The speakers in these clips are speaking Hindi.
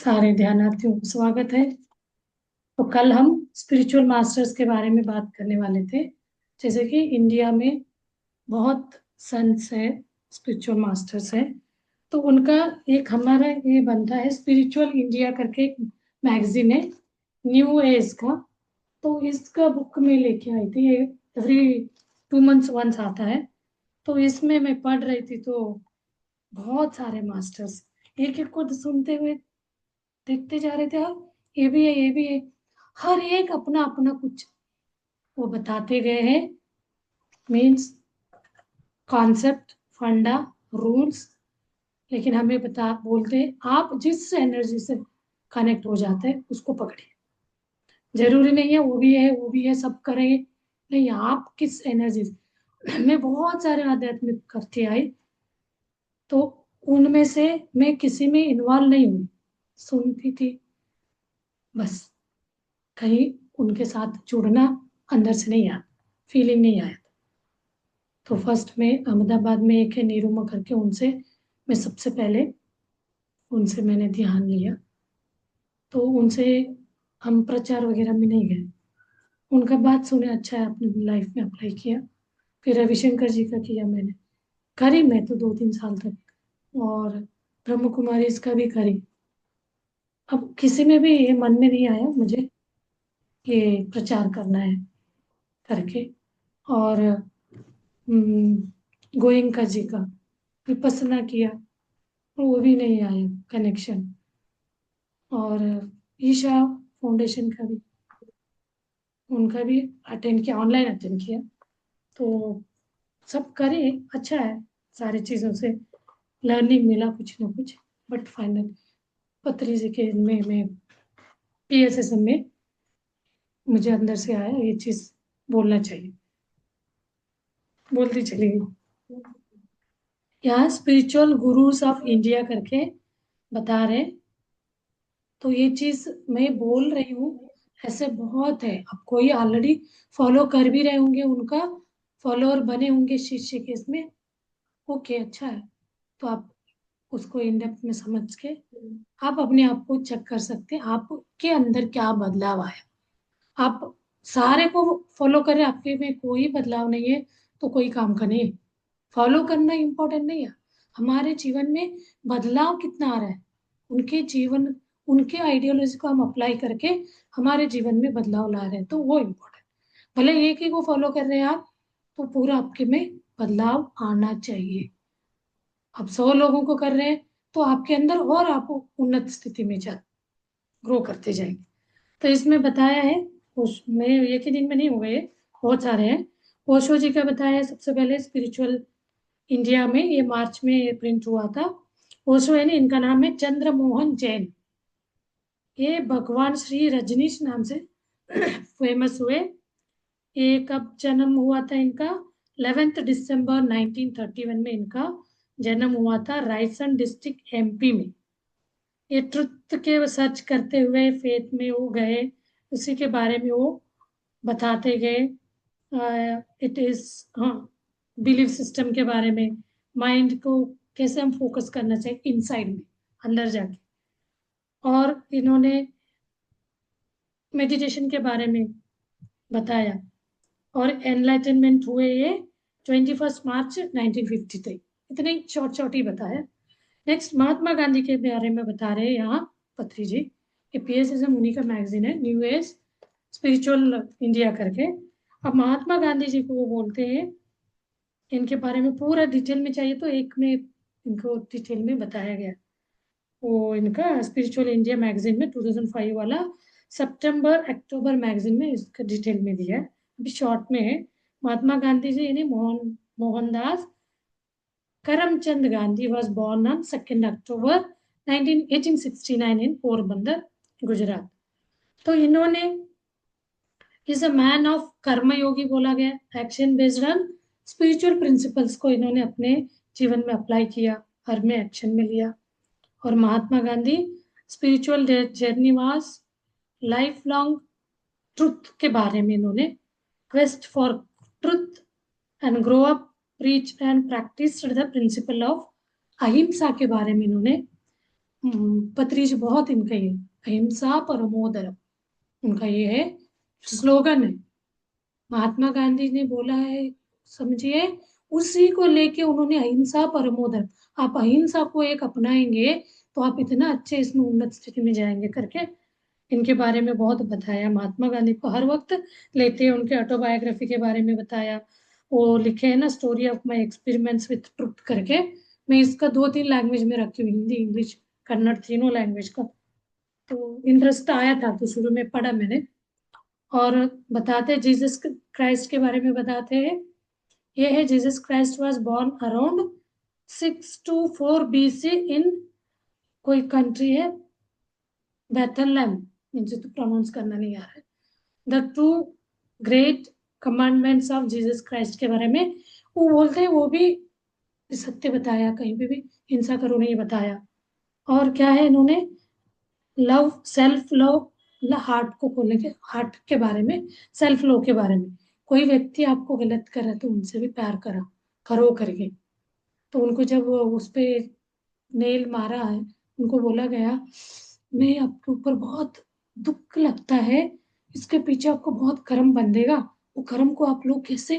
सारे ध्यानार्थियों को स्वागत है। तो कल हम स्पिरिचुअल मास्टर्स के बारे में बात करने वाले थे। जैसे कि इंडिया में बहुत संत्स है, स्पिरिचुअल मास्टर्स है। तो उनका एक हमारा ये बनता है, स्पिरिचुअल इंडिया करके एक मैगजीन है न्यू एज का। तो इसका बुक में लेके आई थी, ये एवरी 2 मंथ्स वंस आता है। तो इसमें मैं पढ़ रही थी, तो बहुत सारे मास्टर्स एक एक को सुनते हुए देखते जा रहे थे। और ये भी है, ये भी है, हर एक अपना अपना कुछ वो बताते गए हैं। मीन्स कॉन्सेप्ट, फंडा, रूल्स। लेकिन हमें बता बोलते हैं आप जिस एनर्जी से कनेक्ट हो जाते हैं उसको पकड़िए। जरूरी नहीं है वो भी है वो भी है सब करेंगे, नहीं, आप किस एनर्जी से। मैं बहुत सारे आध्यात्मिक करती आई, तो उनमें से मैं किसी में इन्वॉल्व नहीं हुई, सुनती थी बस। कहीं उनके साथ जुड़ना अंदर से नहीं आया, फीलिंग नहीं आया। तो फर्स्ट में अहमदाबाद में एक है नीरुमा करके, उनसे मैं सबसे पहले उनसे मैंने ध्यान लिया। तो उनसे हम प्रचार वगैरह में नहीं गए, उनका बात सुने, अच्छा है, अपनी लाइफ में अप्लाई किया। फिर रविशंकर जी का किया मैंने, करी मैं तो 2-3 साल तक। और ब्रह्म कुमारी इसका भी करी। अब किसी में भी ये मन में नहीं आया मुझे ये प्रचार करना है करके। और गोयंका जी का विपස්සना किया, वो भी नहीं आया कनेक्शन। और ईशा फाउंडेशन का भी, उनका भी अटेंड किया, ऑनलाइन अटेंड किया। तो सब करे, अच्छा है, सारी चीज़ों से लर्निंग मिला कुछ ना कुछ। बट फाइनल पत्री जी के में मैं पीएसएसएम में मुझे अंदर से आया ये चीज़ बोलना चाहिए, बोलती चली गई। यहाँ स्पिरिचुअल गुरुज ऑफ इंडिया करके बता रहे। तो ये चीज मैं बोल रही हूँ, ऐसे बहुत है। अब कोई ऑलरेडी फॉलो कर भी रहे होंगे, उनका फॉलोअर बने होंगे शिष्य के इसमें, ओके, अच्छा है। तो आप उसको इन डेप्थ में समझ के आप अपने आप को चेक कर सकते हैं, आपके अंदर क्या बदलाव आया। आप सारे को फॉलो करें, आपके में कोई बदलाव नहीं है तो कोई काम का नहीं है। फॉलो करना इम्पोर्टेंट नहीं है, हमारे जीवन में बदलाव कितना आ रहा है, उनके जीवन, उनके आइडियोलॉजी को हम अप्लाई करके हमारे जीवन में बदलाव ला रहे हैं, तो वो इम्पोर्टेंट। भले एक ही को फॉलो कर रहे हैं आप, तो पूरा आपके में बदलाव आना चाहिए। अब 100 लोगों को कर रहे हैं तो आपके अंदर और आप उन्नत स्थिति में जा ग्रो करते जाएंगे। तो इसमें बताया है, उसमें एक ही दिन में नहीं हुए, बहुत सारे हैं। ओशो जी का बताया है सबसे पहले, स्पिरिचुअल इंडिया में, ये मार्च में ये प्रिंट हुआ था। ओशो है ना, इनका नाम है चंद्र मोहन जैन। ये भगवान श्री रजनीश नाम से फेमस हुए। ये कब जन्म हुआ था इनका? 11 दिसंबर 1931 में इनका जन्म हुआ था, रायसेन डिस्ट्रिक्ट एमपी में। ये ट्रुथ के सर्च करते हुए फेथ में वो गए, उसी के बारे में वो बताते गए। इट इज, हाँ, बिलीफ सिस्टम के बारे में, माइंड को कैसे हम फोकस करना चाहिए इनसाइड में, अंदर जाके। और इन्होंने मेडिटेशन के बारे में बताया। और एनलाइटनमेंट हुए ये 21 मार्च 1953। इतने शॉर्ट शॉर्ट ही बताया। नेक्स्ट महात्मा गांधी के बारे में बता रहे हैं यहाँ पत्री जी। ये पीएसएसएम उन्हीं का मैगजीन है, न्यू एज स्पिरिचुअल इंडिया करके। अब महात्मा गांधी जी को वो बोलते हैं, इनके बारे में पूरा डिटेल में चाहिए तो एक में इनको डिटेल में बताया गया। वो इनका स्पिरिचुअल इंडिया मैगजीन में 2005 वाला सितंबर अक्टूबर मैगजीन में इसका डिटेल में दिया है। अभी शॉर्ट में है। महात्मा गांधी जी यानी Mohandas Karamchand Gandhi was born on 2nd October 1869 in Porbandar, Gujarat. तो इन्होंने इज अ मैन ऑफ कर्मयोगी बोला गया, action based on spiritual principles को इन्होंने अपने जीवन में अप्लाई किया, हर में एक्शन में लिया। और Mahatma Gandhi spiritual journey was life long truth के बारे में इन्होंने, quest for truth and grow up, preach and practice the principle of ahimsa के बारे में इन्होंने पत्रिज बहुत इनका ये अहिंसा परमो धर्म, उनका ये है स्लोगन है। महात्मा गांधी ने बोला है, समझिए, उसी को लेके उन्होंने अहिंसा परमो धर्म, आप अहिंसा को एक अपनाएंगे तो आप इतना अच्छे इसमें उन्नत स्थिति में जाएंगे करके इनके बारे में बहुत बताया। महात्मा गांधी को हर वक्त लेते हैं, उनके ऑटोबायोग्राफी के बारे में बताया। वो लिखे है ना, story of my experiments with truth करके। मैं इसका 2-3 लैंग्वेज में रखी हूँ, हिंदी इंग्लिश कन्नड़ तीनों लैंग्वेज का। तो इंटरेस्ट आया था तो शुरू में पढ़ा मैंने। और बताते जीसस क्राइस्ट के बारे में बताते हैं। ये है, Jesus Christ was born around 624 BC इन, कोई कंट्री है बेथलहेम, मुझे तो प्रोनाउंस करना नहीं आ रहा है। The two great commandments of Jesus Christ के बारे में वो बोलते हैं, वो भी सत्य बताया, कहीं पे भी हिंसा करो नहीं बताया। और क्या है इन्होंने, लव, सेल्फ लव, मतलब हार्ट को खोलने के, हार्ट के बारे में, सेल्फ लव के बारे में। कोई व्यक्ति आपको गलत कर रहा है तो उनसे भी प्यार करा करो करके। तो उनको जब उस पे नेल मारा है, उनको बोला गया, मैं आपके ऊपर बहुत दुख लगता है, इसके पीछे आपको बहुत कर्म बंधेगा, वो कर्म को आप लोग कैसे,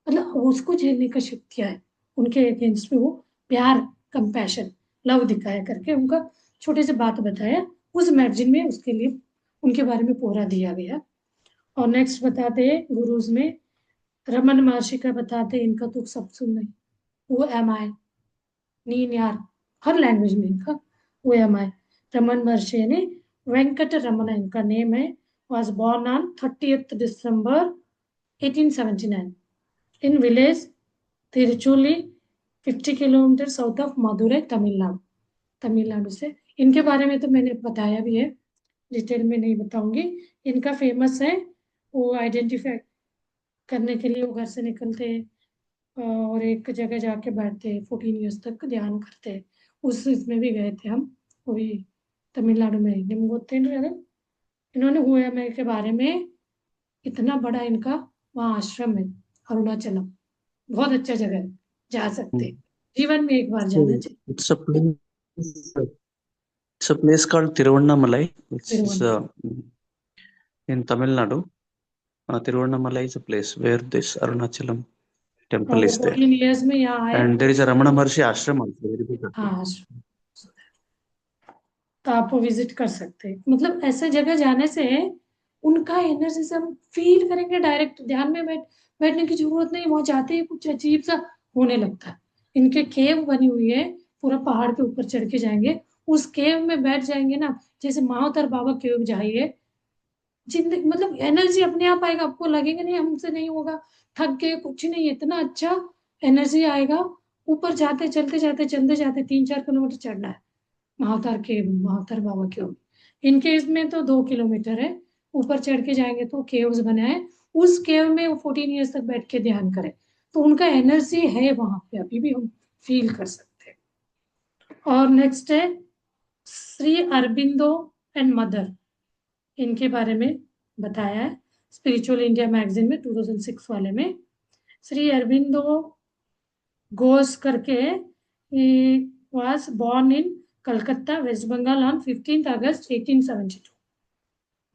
मतलब उसको झेलने का शक्ति है। उनके अगेंस्ट में वो प्यार, कंपैशन, लव दिखाया करके उनका छोटे से बात बताया। उस मैगजीन में उसके लिए उनके बारे में पूरा दिया गया। और नेक्स्ट बताते हैं गुरुज में, रमन महर्षि का बताते हैं, इनका तो सब सुन रहे, वो एम आई, नीन यार, हर लैंग्वेज में इनका वो एम आई। रमन महर्षि यानी वेंकट रमन इनका नेम है। Was born on 30th December 1879 in village Tiruchuli, 50 kilometre south of Madurai, Tamil Nadu. Tamil Nadu से। इनके बारे में तो मैंने बताया भी है, डिटेल में नहीं बताऊंगी। इनका फेमस है, वो आइडेंटिफाई करने के लिए वो घर से निकलते हैं और एक जगह जाके बैठते हैं, 14 years तक ध्यान करते हैं। उस इसमें भी गए थे हम, वो भी तमिलनाडु में निम्गोतेन। इन्होंने हुए में के बारे में, इतना बड़ा इनका वहाँ आश्रम है, अरुणाचलम, बहुत अच्छा जगह है, जा सकते हैं, जीवन में एक बार जाना So चाहिए। it's a place. It's a place called Tiruvannamalai, which is Thiruvananthapuram. in Tamil Nadu. Tiruvannamalai is a place where this Arunachalam और temple वो is there, 14 years में यहाँ आए। and there is a Ramana Maharshi ashram also. Very big ashram. हाँ, तो आप विजिट कर सकते हैं। मतलब ऐसे जगह जाने से उनका एनर्जी से हम फील करेंगे डायरेक्ट, ध्यान में बैठने की जरूरत नहीं, वहां जाते ही कुछ अजीब सा होने लगता है। इनके केव बनी हुई है, पूरा पहाड़ के ऊपर चढ़ के जाएंगे, उस केव में बैठ जाएंगे ना, जैसे महावतार बाबा केव जाइए, जिंदगी मतलब एनर्जी अपने आप आएगा, आपको लगेगा नहीं हमसे नहीं होगा, थक गए, कुछ नहीं, इतना अच्छा एनर्जी आएगा। ऊपर जाते, चलते जाते 3-4 किलोमीटर चढ़ना है महावतार के, महावतार बाबा के। इनके इसमें तो 2 किलोमीटर है, ऊपर चढ़ के जाएंगे तो केव्स बना है, उस केव में वो 14 years तक बैठ के ध्यान करें, तो उनका एनर्जी है वहां पे, अभी भी हम फील कर सकते हैं। और नेक्स्ट है श्री अरबिंदो एंड मदर, इनके बारे में बताया है स्पिरिचुअल इंडिया मैगजीन में 2006 वाले में। श्री अरबिंदो घोष करके was born in Calcutta, west Bengal on 15th August 1872।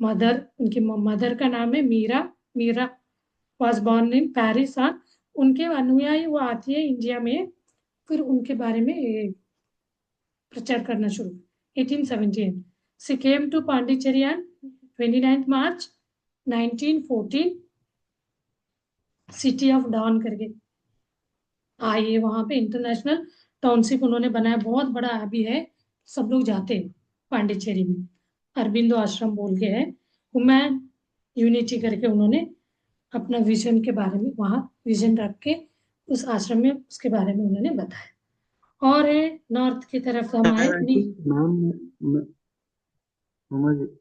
Mother, उनकी मदर का नाम है Mira, Mira was born in Paris on, उनके अनुयायी वो आती है इंडिया में, फिर उनके बारे में प्रचार करना शुरू 1817। She came to Pondicherry on 29th March 1914, city of dawn करके आई है वहां पे, इंटरनेशनल टाउनशिप उन्होंने बनाया, बहुत बड़ा अभी है, सब लोग जाते हैं पांडिचेरी में। अरबिंदो आश्रम बोल के है, ह्यूमन यूनिटी करके उन्होंने अपना विजन के बारे में वहां विजन रख के उस आश्रम में उसके बारे में उन्होंने बताया। और है नॉर्थ की तरफ हम आए I नहीं। think,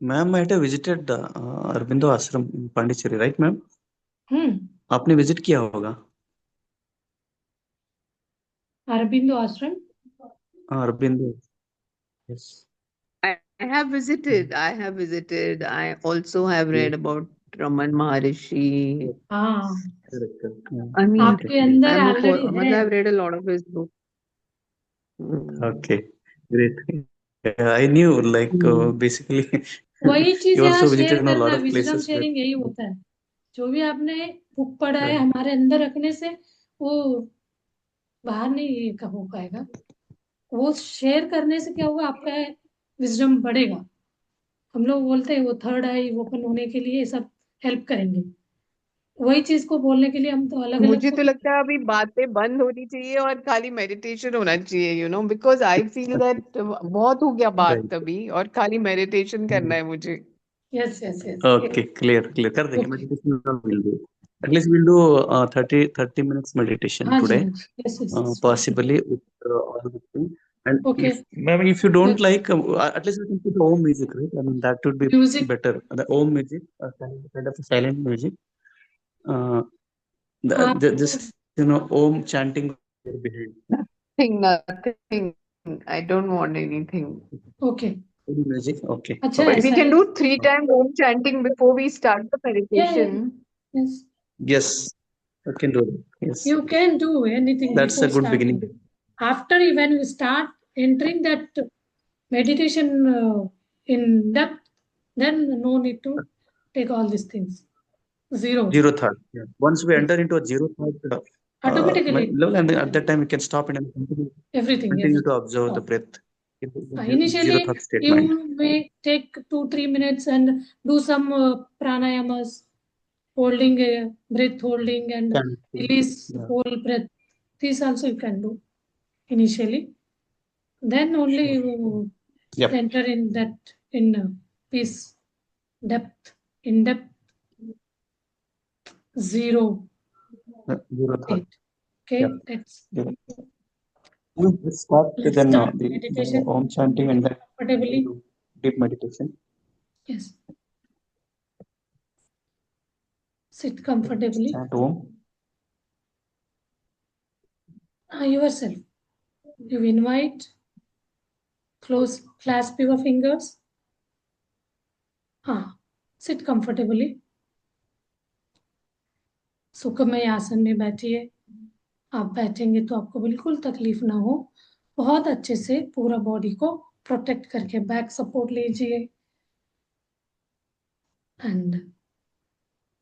ma'am might have visited the Aurobindo Ashram in Pondicherry, right, ma'am? हम्म। आपने विजिट किया होगा अरबिंदो आश्रम। Aurobindo. Yes. I have visited. I have visited. I also have read about Raman Maharishi. हाँ, Correct, correct. Yeah. I mean, Okay. आपके अंदर I'm a ऑलरेडी है। मतलब I've read a lot of his books. Mm. Okay. Great. I knew, like, Hmm. basically, वही चीज you यहाँ also share visited a lot करना, of wisdom places where, sharing यही होता है। जो भी आपने बुक पढ़ा है right, हमारे अंदर रखने से वो बाहर नहीं हो पाएगा। वो शेयर करने से क्या होगा, आपका विजडम बढ़ेगा। हम लोग बोलते हैं वो थर्ड आई ओपन होने के लिए सब हेल्प करेंगे, वही चीज को बोलने के लिए हम तो अलग अलग मुझे को। तो लगता है अभी बातें बंद होनी चाहिए और खाली मेडिटेशन होना चाहिए, बिकॉज आई फील दैट बहुत हो गया right. बात अभी, और खाली मेडिटेशन करना है मुझे। Yes yes yes Okay, clear, clear. कर देंगे okay. meditation we'll do. At least we'll do 30 minutes meditation हाँ जी, today, हाँ जी, yes yes possibly with all the things. And okay. if maybe if you don't like, at least we can put Om music, right? I mean, that would be music. better. The Om music, kind of a silent music. Uh, आप just Om chanting behind. Nothing. I don't want anything. Okay. Any music, okay, अच्छा But okay. we ऐसा can है। do 3 times Om chanting before we start the या meditation. Yes, Yes, I can do that. Yes, you can do anything that's a before good starting. beginning. After when you start entering that meditation in depth, then no need to take all these things. Zero. Zero thought. Yeah. Once we Yes. enter into a zero thought Automatically level, and then at that time we can stop and everything, continue to everything. observe the Stop. breath in the zero Initially, thought state mind. you may take 2-3 minutes and do some pranayamas, holding a breath, holding and Chanting. release Yeah. whole breath. This also you can do initially. Then only Sure. you Yep. enter in that in peace, depth, in depth, zero Zero thought. state. Okay, Yep. let's Yep. Let's start with let's then start the meditation. Om chanting and then Comfortably. do deep meditation. Yes. Sit comfortably. Chant Om. Yourself. You invite, clasp your fingers. Sit comfortably. सुखमय आसन में बैठिए। आप बैठेंगे तो आपको बिल्कुल तकलीफ ना हो। बहुत अच्छे से पूरा बॉडी को प्रोटेक्ट करके बैक सपोर्ट लीजिए। एंड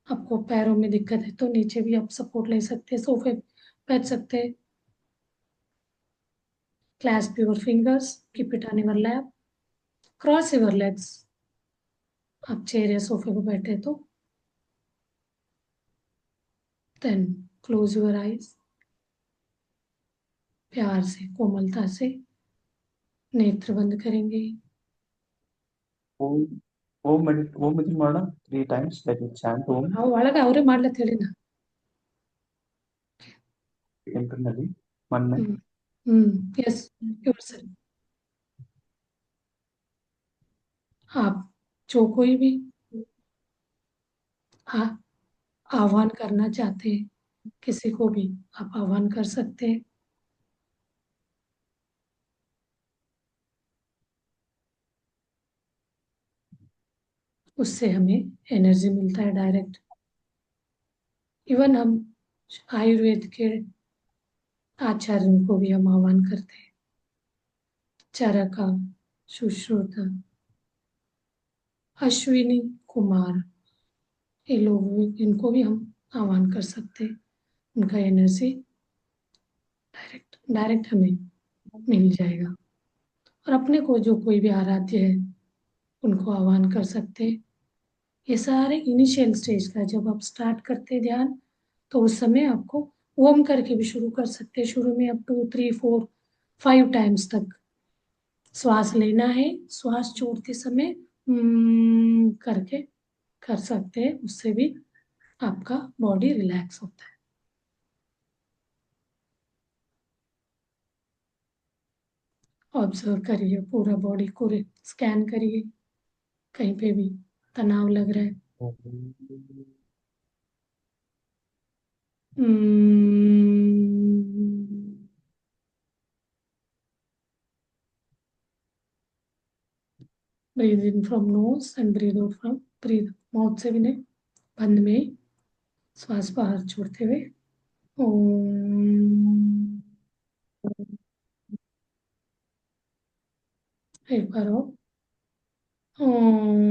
आपको पैरों में दिक्कत है तो नीचे भी आप सपोर्ट ले सकते हैं, सोफे बैठ सकते हैं। Clasp your fingers, keep it on your lap, cross your legs. आप चेयर या सोफे पे बैठे तो देन क्लोज योर आईज। प्यार से, कोमलता से नेत्र बंद करेंगे। Om within Mada 3 times, like you chant Om ಒಳಗೆ ಅವರೇ ಮಾಡ್ಲತ್ ಹೇಳಿ ನಾ. internally. One minute. Yes yourself. आप जो कोई भी आह्वान करना चाहते हैं, किसी को भी आप आह्वान कर सकते हैं। उससे हमें एनर्जी मिलता है डायरेक्ट। इवन हम आयुर्वेद के आचार्यों को भी हम आह्वान करते हैं, चरका, सुश्रुत, अश्विनी कुमार, ये लोग, इनको भी हम आह्वान कर सकते हैं। उनका एनर्जी डायरेक्ट हमें मिल जाएगा। और अपने को जो कोई भी आराध्य है उनको आह्वान कर सकते हैं। ये सारे इनिशियल स्टेज का, जब आप स्टार्ट करते हैं ध्यान तो उस समय आपको ओम करके भी शुरू कर सकते हैं। शुरू में आप 2, 3, 4, 5 टाइम्स तक श्वास लेना है। श्वास छोड़ते समय करके कर सकते हैं, उससे भी आपका बॉडी रिलैक्स होता है। ऑब्जर्व करिए पूरा बॉडी को, स्कैन करिए कहीं पे भी तनाव लग रहा है। Breathe in from knows and breathe out from, breathe mouth से भी नहीं, बंद में श्वास बाहर छोड़ते हुए ओम। एक बार और। Hmm.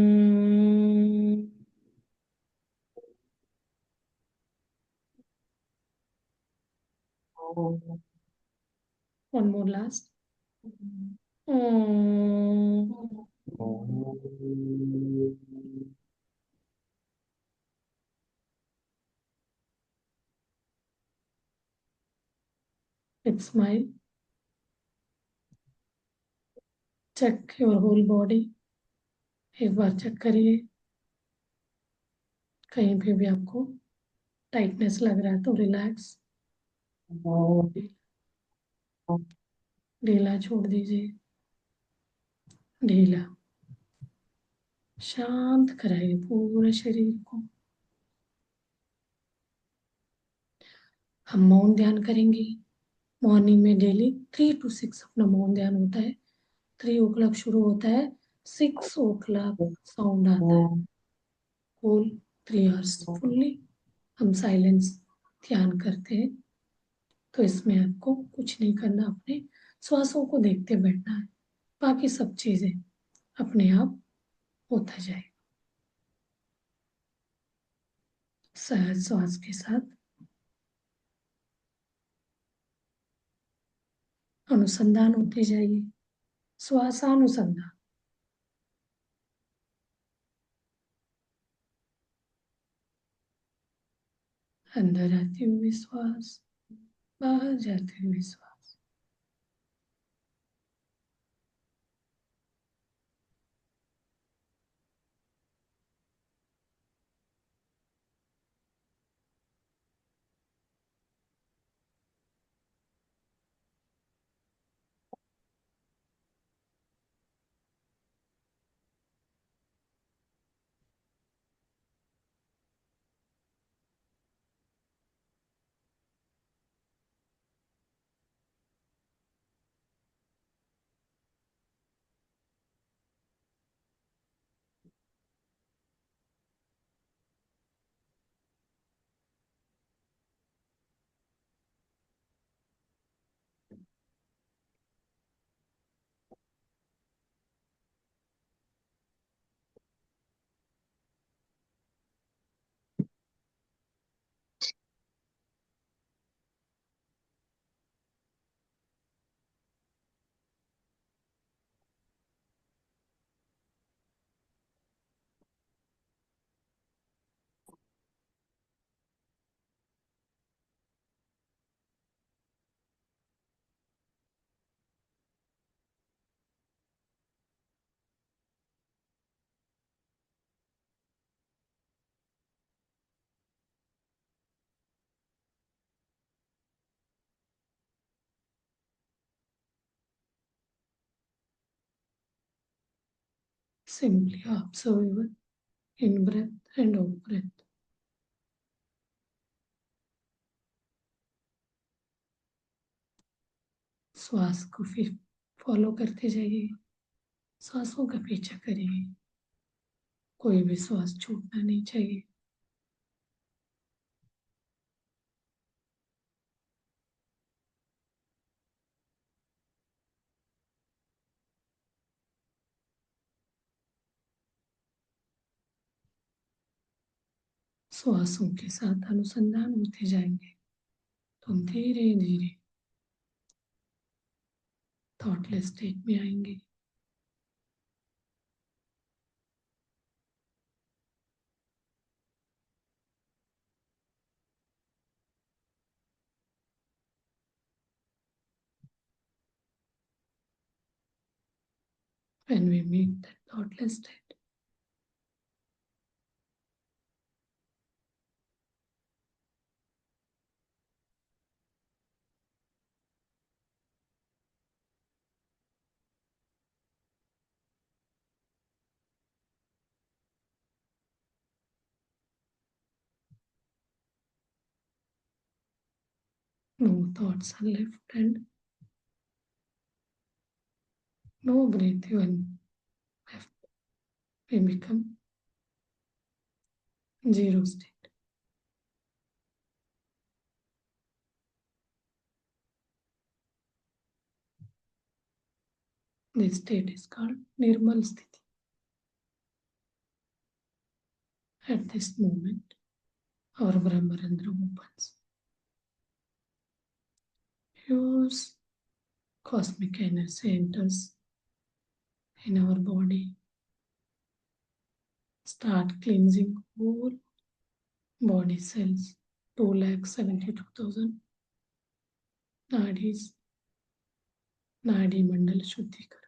One more last. Hmm. Big smile. Check your whole body. एक बार चेक करिए, कहीं पे भी आपको टाइटनेस लग रहा है तो रिलैक्स, ढीला छोड़ दीजिए, ढीला। शांत कराइए पूरे शरीर को। हम मौन ध्यान करेंगे मॉर्निंग में डेली 3 to 6 अपना मौन ध्यान होता है। 3 o'clock शुरू होता है, 6 o'clock साउंड आता है। होल 3 hours फुल्ली हम साइलेंस ध्यान करते हैं। तो इसमें आपको कुछ नहीं करना, अपने श्वासों को देखते बैठना है, बाकी सब चीजें अपने आप होता जाए। सहज श्वास के साथ अनुसंधान होते जाइए, श्वासानुसंधान। अंदर आते हुए श्वास, बाहर जाते हुए श्वास। Simply observe your in breath and out breath. श्वास को फिर फॉलो करते जाइए, सांसों का पीछा करिए, कोई भी श्वास छूटना नहीं चाहिए। श्वासों के साथ अनुसंधान होते जाएंगे तो हम धीरे धीरे थॉटलेस स्टेट में आएंगे। When we meet that thoughtless state, no thoughts are left and no breath even left. We become zero state. This state is called Nirmal Sthiti. At this moment, our Brahmarandra opens. Pure cosmic energy enters in our body. Start cleansing all body cells. 2,72,000 nadis. नाड़ी मंडल शुद्धिकरण.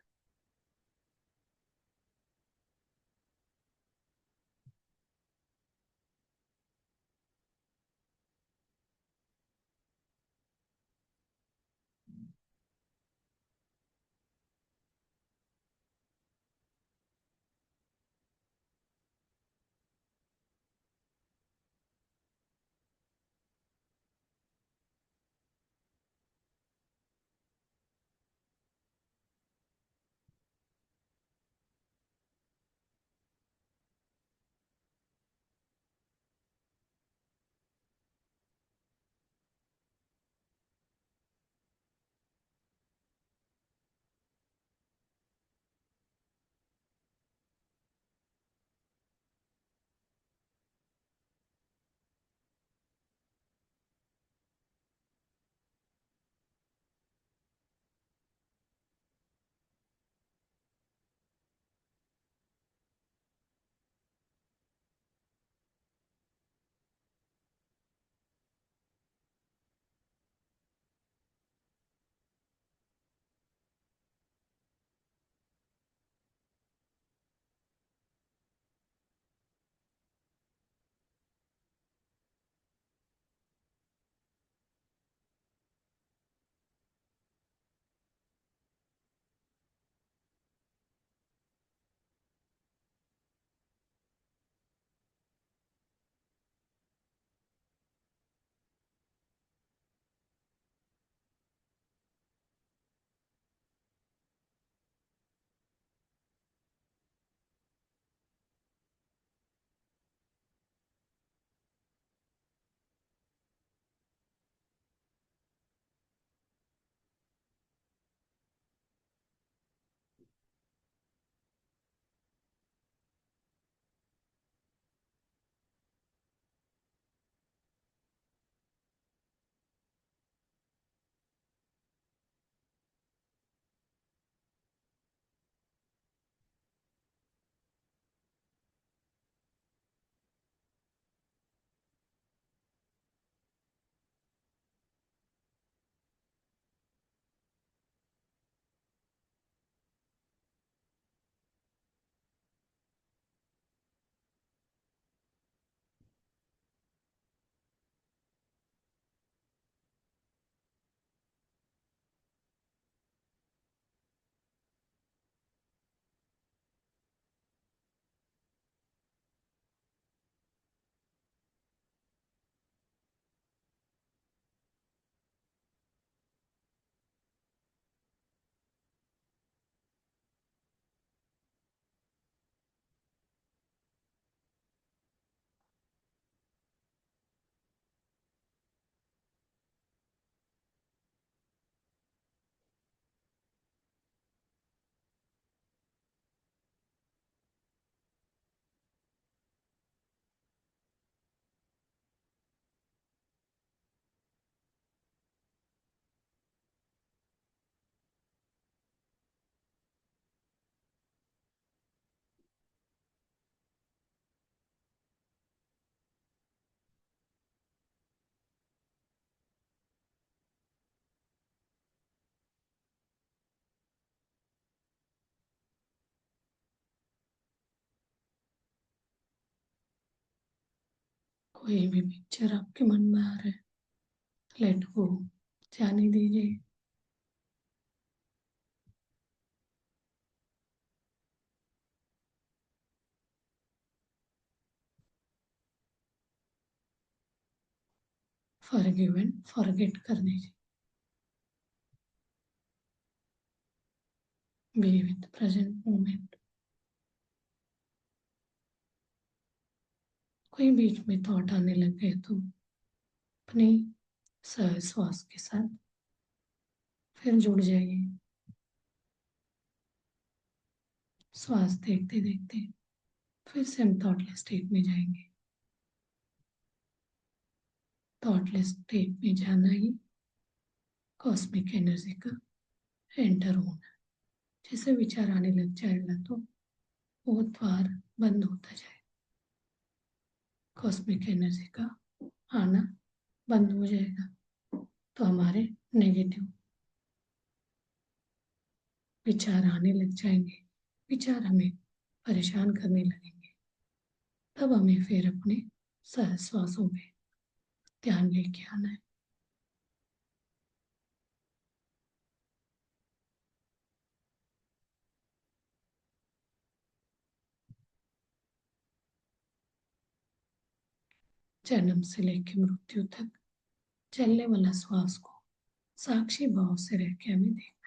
कोई भी पिक्चर आपके मन में आ रहा है, लेट गो, जाने दीजिए. फॉरगिव एंड फॉरगेट कर दीजिए. Be with present moment. कोई बीच में थॉट आने लग गए तो अपने श्वास के साथ फिर जुड़ जाइए. श्वास देखते देखते फिर से हम थॉटलेस स्टेट में जाएंगे। थॉटलेस स्टेट में जाना ही कॉस्मिक एनर्जी का एंटर होना। जैसे विचार आने लग जाएगा तो वो द्वार बंद होता जाए, कॉस्मिक एनर्जी का आना बंद हो जाएगा। तो हमारे नेगेटिव विचार आने लग जाएंगे, विचार हमें परेशान करने लगेंगे। तब हमें फिर अपने श्वासों पे ध्यान लेके आना है। जन्म से लेकर मृत्यु तक चलने वाला श्वास को साक्षी भाव से रह के हमें देखना।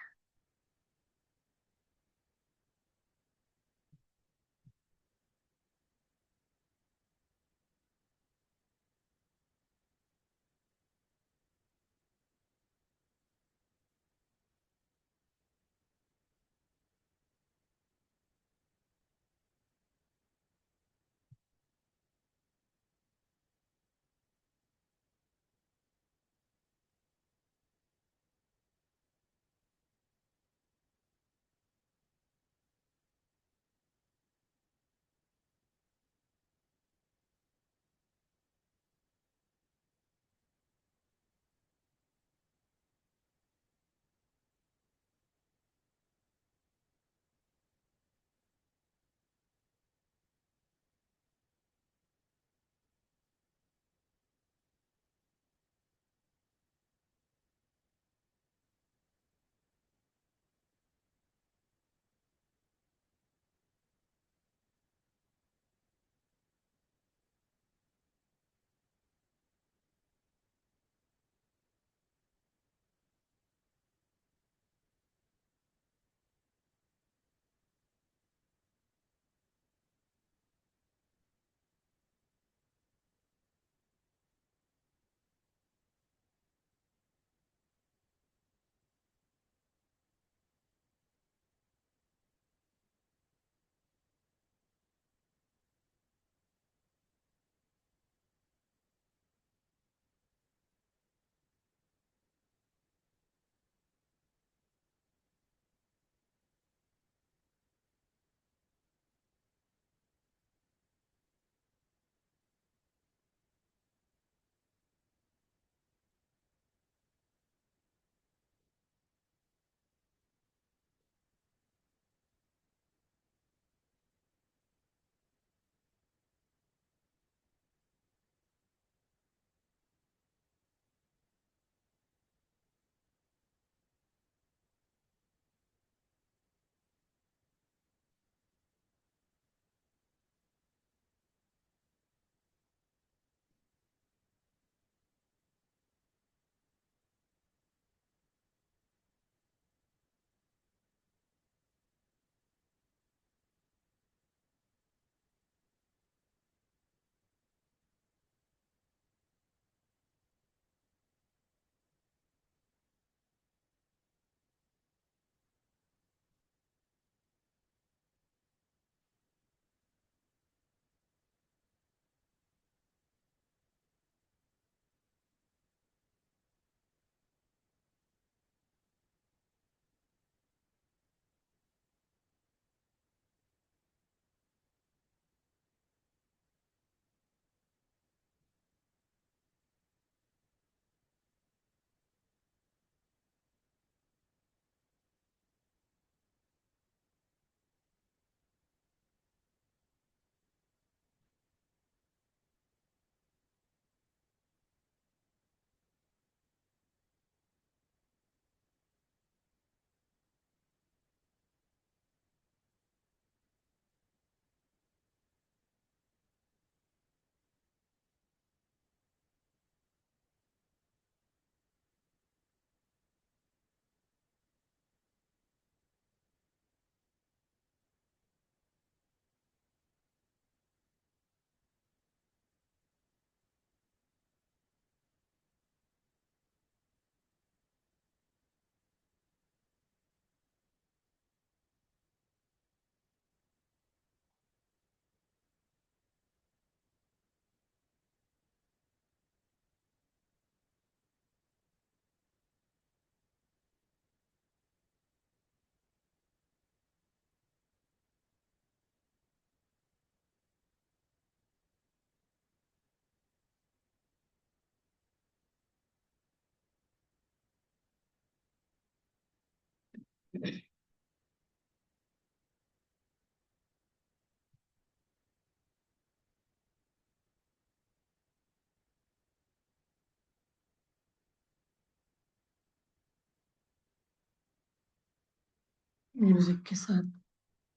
म्यूजिक के साथ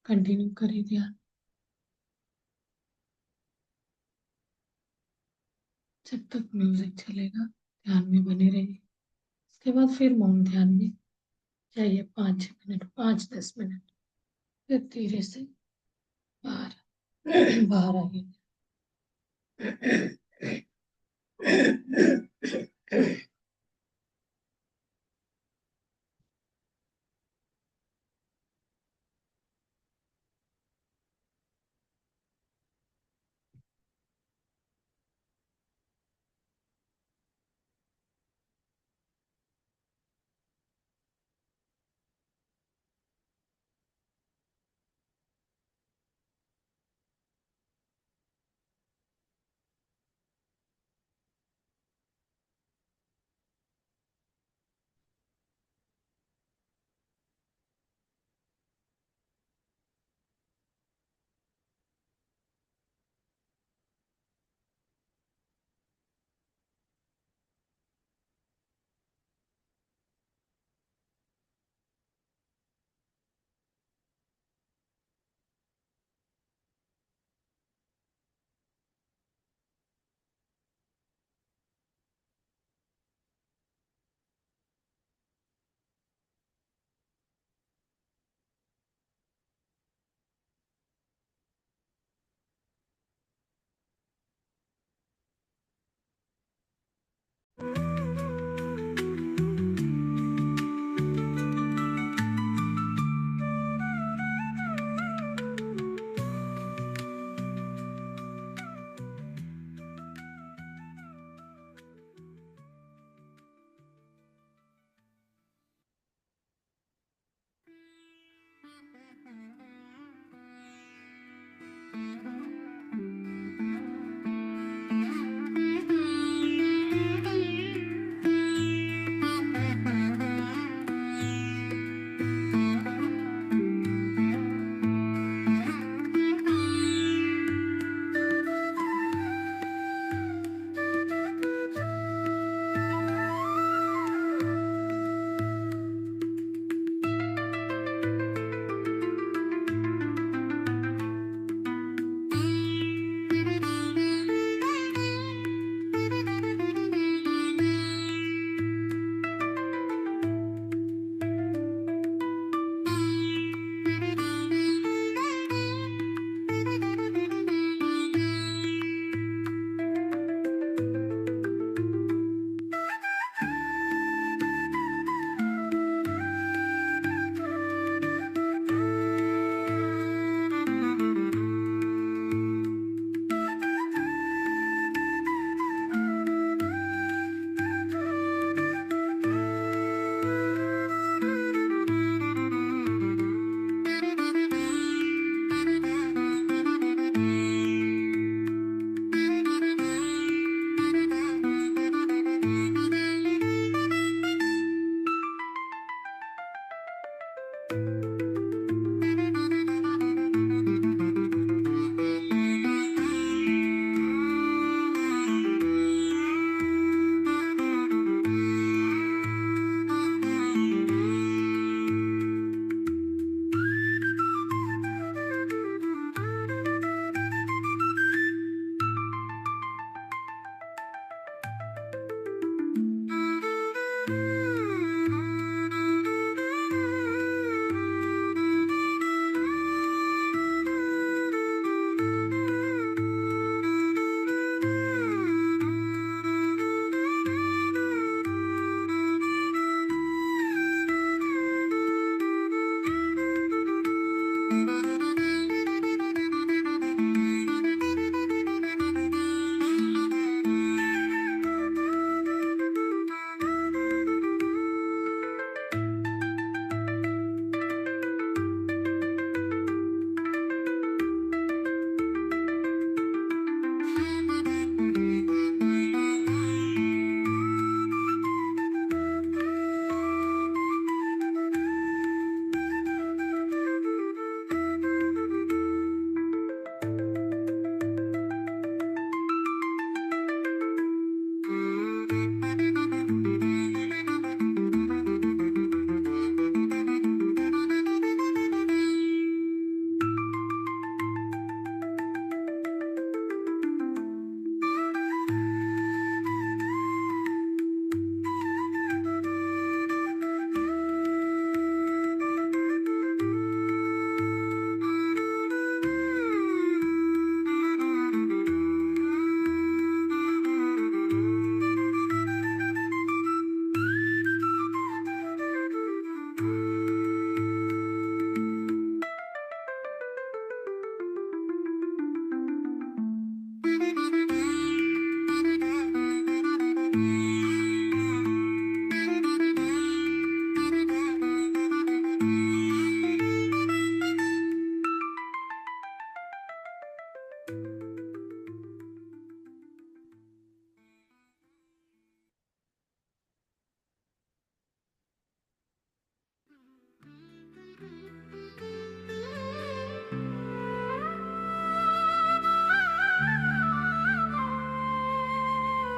कंटिन्यू करिए ध्यान। जब तक म्यूजिक चलेगा ध्यान में बने रहिए। उसके बाद फिर मौन ध्यान में जाइए 5 मिनट, 5-10 मिनट, फिर धीरे से बाहर बाहर आइए।